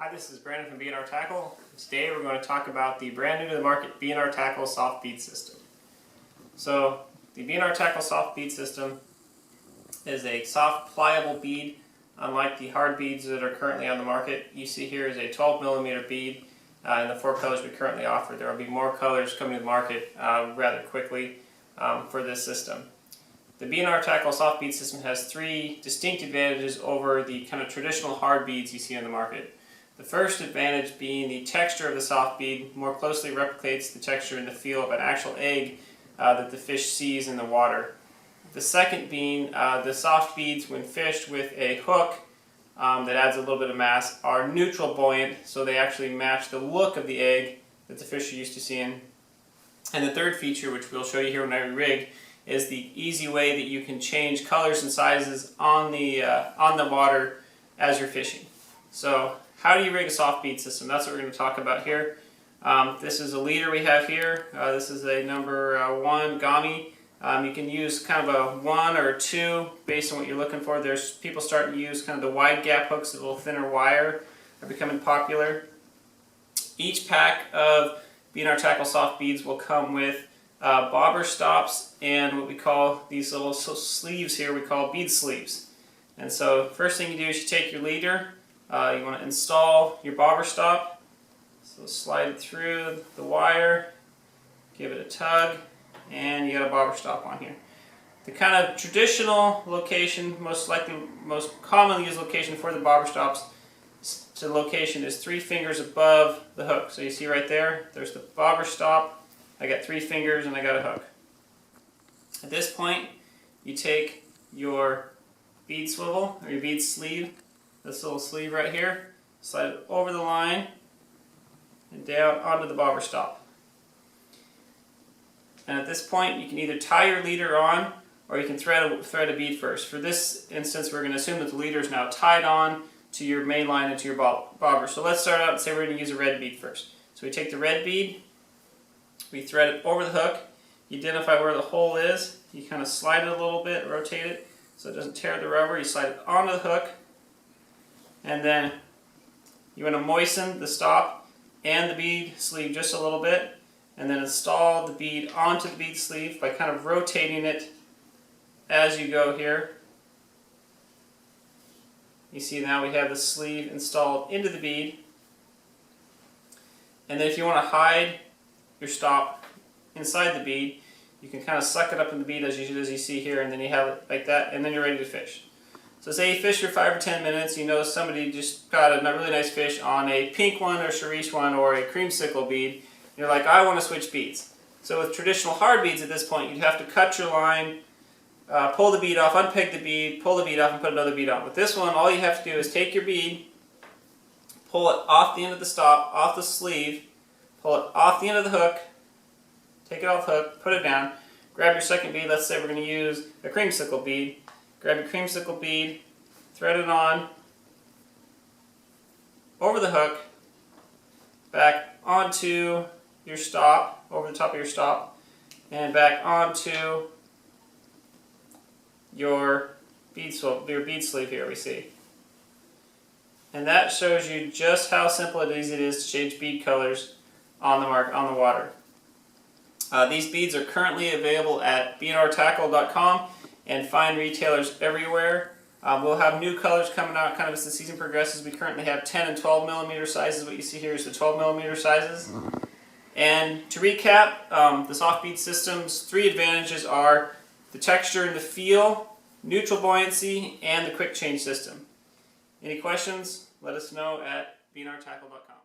Hi, this is Brandon from BnR Tackle. Today we're going to talk about the brand new to the market BnR Tackle Soft Bead System. So the BnR Tackle Soft Bead System is a soft, pliable bead, unlike the hard beads that are currently on the market. You see here is a 12mm bead in the 4 colors we currently offer. There will be more colors coming to the market rather quickly for this system. The BnR Tackle Soft Bead System has 3 distinct advantages over the kind of traditional hard beads you see on the market. The first advantage being the texture of the soft bead more closely replicates the texture and the feel of an actual egg that the fish sees in the water. The second being the soft beads, when fished with a hook that adds a little bit of mass, are neutral buoyant, so they actually match the look of the egg that the fish are used to seeing. And the third feature, which we'll show you here when I rig, is the easy way that you can change colors and sizes on the water as you're fishing. So how do you rig a soft bead system? That's what we're going to talk about here. This is a leader we have here. This is a number 1 Gami. You can use kind of a 1 or 2 based on what you're looking for. There's people starting to use kind of the wide gap hooks, a little thinner wire, are becoming popular. Each pack of BnR Tackle soft beads will come with bobber stops and what we call these little sleeves here we call bead sleeves. And so first thing you do is you take your leader. You want to install your bobber stop, so slide it through the wire, give it a tug, and you got a bobber stop on here. The kind of traditional location, most commonly used location for the bobber stops, to the location is 3 fingers above the hook. So you see right there, there's the bobber stop, I got 3 fingers and I got a hook. At this point, you take your bead swivel, or your bead sleeve, this little sleeve right here, slide it over the line and down onto the bobber stop. And at this point you can either tie your leader on or you can thread a bead first. For this instance we're going to assume that the leader is now tied on to your main line and to your bobber. So let's start out and say we're going to use a red bead first. So we take the red bead, we thread it over the hook, you identify where the hole is, you kind of slide it a little bit, rotate it so it doesn't tear the rubber, you slide it onto the hook, and then you want to moisten the stop and the bead sleeve just a little bit, and then install the bead onto the bead sleeve by kind of rotating it as you go here. You see now we have the sleeve installed into the bead. And then if you want to hide your stop inside the bead, you can kind of suck it up in the bead as you see here, and then you have it like that, and then you're ready to fish. So say you fish for 5 or 10 minutes, you know somebody just got a really nice fish on a pink one or cerise one or a creamsicle bead. You're like, I want to switch beads. So with traditional hard beads at this point, you'd have to cut your line, pull the bead off, unpeg the bead, pull the bead off, and put another bead on. With this one, all you have to do is take your bead, pull it off the end of the stop, off the sleeve, pull it off the end of the hook, take it off the hook, put it down, grab your second bead. Let's say we're going to use a creamsicle bead. Grab your creamsicle bead, thread it on, over the hook, back onto your stop, over the top of your stop, and back onto your bead sleeve here we see. And that shows you just how simple and easy it is to change bead colors on the water. These beads are currently available at bnrtackle.com and fine retailers everywhere. We'll have new colors coming out kind of as the season progresses. We currently have 10 and 12mm sizes. What you see here is the 12mm sizes. And to recap, the soft bead system's 3 advantages are the texture and the feel, neutral buoyancy, and the quick change system. Any questions? Let us know at bnrtackle.com.